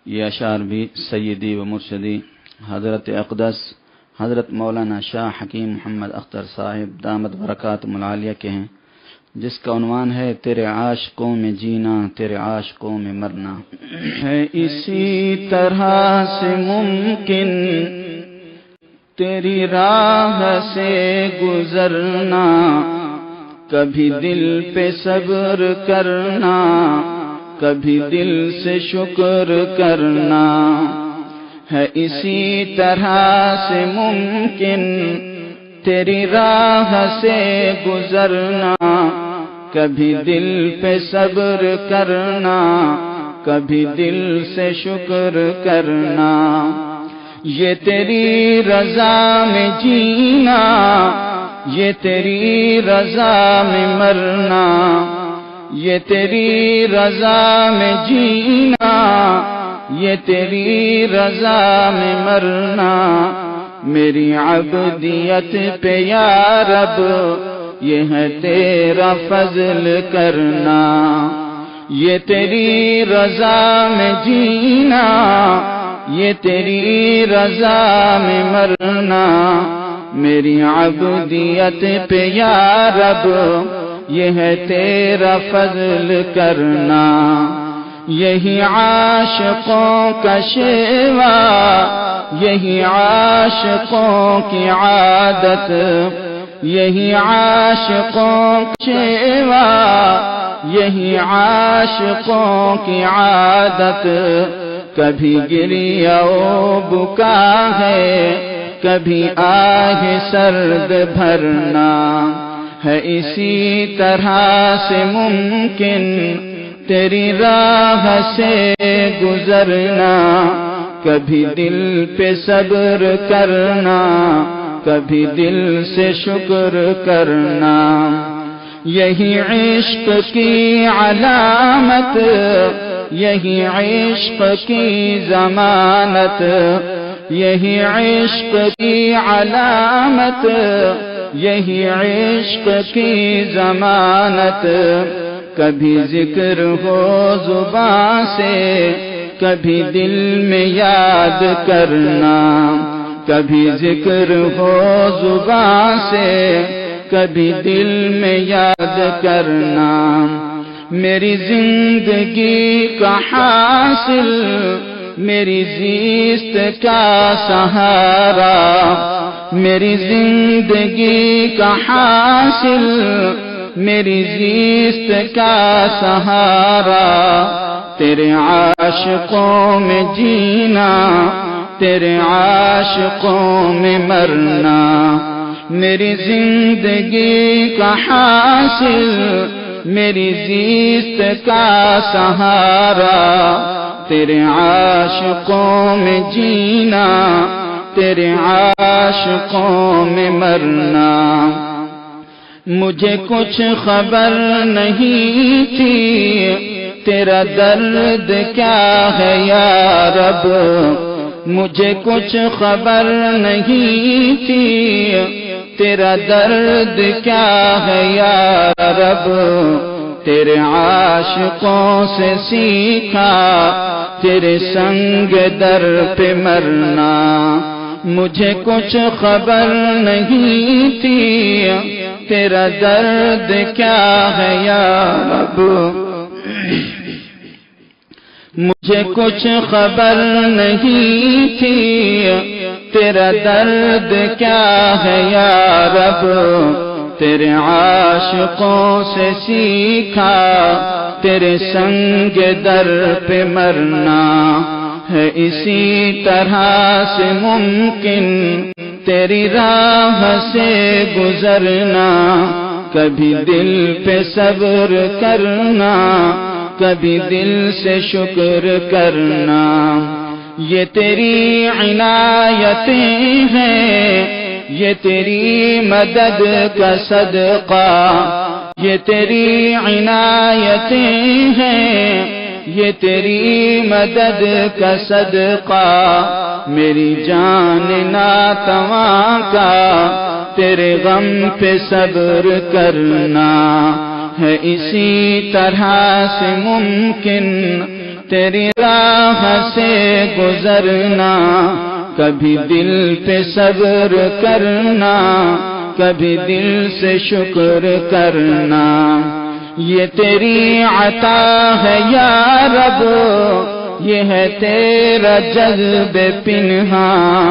یہ اشعار بھی سیدی و مرشدی حضرت اقدس حضرت مولانا شاہ حکیم محمد اختر صاحب دامت برکاتہم العالیہ کے ہیں، جس کا عنوان ہے تیرے عاشقوں میں جینا تیرے عاشقوں میں مرنا۔ ہے اسی طرح سے ممکن تیری راہ سے گزرنا، کبھی دل پہ صبر کرنا، کبھی دل سے شکر کرنا۔ ہے اسی طرح سے ممکن تیری راہ سے گزرنا، کبھی دل پہ صبر کرنا، کبھی دل سے شکر کرنا۔ یہ تیری رضا میں جینا، یہ تیری رضا میں مرنا، یہ تیری رضا میں جینا، یہ تیری رضا میں مرنا۔ میری عبدیت پہ یا رب یہ ہے تیرا فضل کرنا۔ یہ تیری رضا میں جینا، یہ تیری رضا میں مرنا۔ میری عبدیت پہ یا رب یہ ہے تیرا فضل کرنا۔ یہی عاشقوں کا شیوا، یہی عاشقوں کی عادت، یہی عاشقوں کا شیوا، یہی عاشقوں کی عادت۔ کبھی گریہ و بکا ہے، کبھی آہ سرد بھرنا۔ ہے اسی طرح سے ممکن تیری راہ سے گزرنا، کبھی دل پہ صبر کرنا، کبھی دل سے شکر کرنا۔ یہی عشق کی علامت، یہی عشق کی ضمانت، یہی عشق کی علامت، یہی عشق کی ضمانت۔ کبھی ذکر ہو زبان سے، کبھی دل میں یاد کرنا۔ کبھی ذکر ہو زبان سے، کبھی دل میں یاد کرنا۔ میری زندگی کا حاصل، میری زیست کا سہارا، میری زندگی کا حاصل، میری زیست کا سہارا۔ تیرے عاشقوں میں جینا، تیرے عاشقوں میں مرنا۔ میری زندگی کا حاصل، میری زیست کا سہارا۔ تیرے عاشقوں میں جینا، تیرے عاشقوں میں مرنا۔ مجھے کچھ خبر نہیں تھی تیرا درد کیا ہے یا رب، مجھے کچھ خبر نہیں تھی تیرا درد کیا ہے یا رب۔ تیرے عاشقوں سے سیکھا تیرے سنگ در پہ مرنا۔ مجھے کچھ خبر نہیں تھی تیرا درد کیا ہے یا رب، مجھے کچھ خبر نہیں تھی تیرا درد کیا ہے یا رب۔ تیرے عاشقوں سے سیکھا تیرے سنگ در پہ مرنا۔ ہے اسی طرح سے ممکن تیری راہ سے گزرنا، کبھی دل پہ صبر کرنا، کبھی دل سے شکر کرنا۔ یہ تیری عنایتیں ہیں، یہ تیری مدد کا صدقہ، یہ تیری عنایتیں ہیں، یہ تیری مدد کا صدقہ۔ میری جان ناتواں کا تیرے غم پہ صبر کرنا۔ ہے اسی طرح سے ممکن تیری راہ سے گزرنا، کبھی دل پہ صبر کرنا، کبھی دل سے شکر کرنا، یہ تیری عطا ہے یا رب، یہ ہے تیرا جذب پنہاں،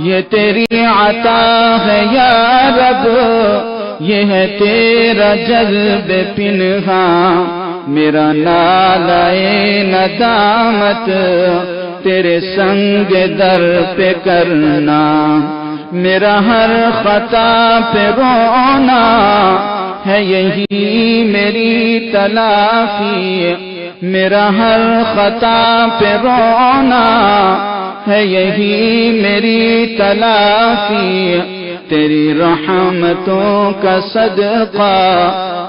یہ تیری عطا ہے یا رب، یہ ہے تیرا جذب پنہاں، میرا نالائے ندامت تیرے سنگ در پہ کرنا، میرا ہر خطا پہ رونا ہے یہی میری تلافی، میرا ہر خطا پہ رونا ہے یہی میری تلافی، تیری رحمتوں کا صدقہ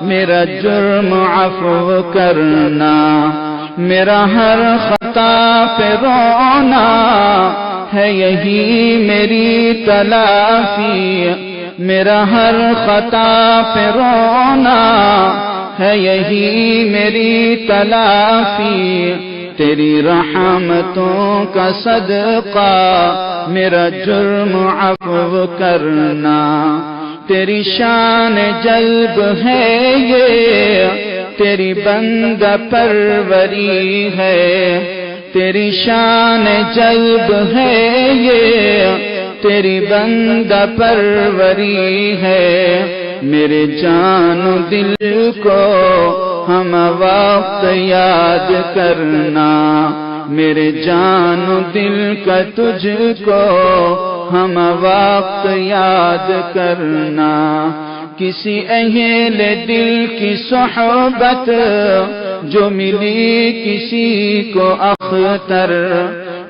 میرا جرم عفو کرنا، میرا ہر خطا پہ رونا ہے یہی میری تلافی، میرا ہر خطا پہ رونا ہے یہی میری تلافی، تیری رحمتوں کا صدقہ میرا جرم عفو کرنا، تیری شان جلب ہے یہ تیری بندہ پروری ہے، تیری شان جلب ہے یہ تیری بندہ پروری ہے، میرے جان و دل کو ہم وقت یاد کرنا، میرے جان و دل کا تجھ کو ہم وقت یاد کرنا، کسی اہل دل کی صحبت جو ملی کسی کو اختر،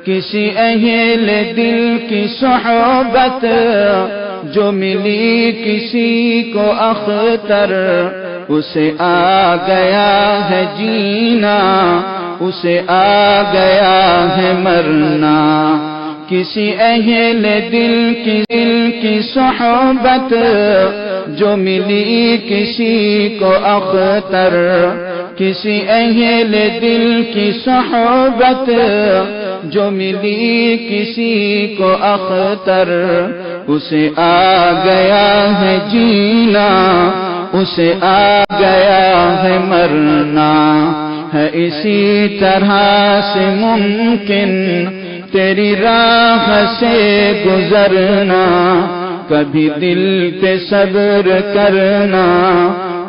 کسی اہل دل کی صحبت جو ملی کسی کو اختر، اسے آ گیا ہے جینا، اسے آ گیا ہے مرنا، کسی اہل دل کی صحبت جو ملی کسی کو اختر، کسی اہل دل کی صحبت جو ملی کسی کو اختر، اسے آ گیا ہے جینا، اسے آ گیا ہے مرنا، ہے اسی طرح سے ممکن تیری راہ سے گزرنا، کبھی دل پہ صبر کرنا،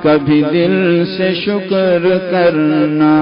کبھی دل سے شکر کرنا۔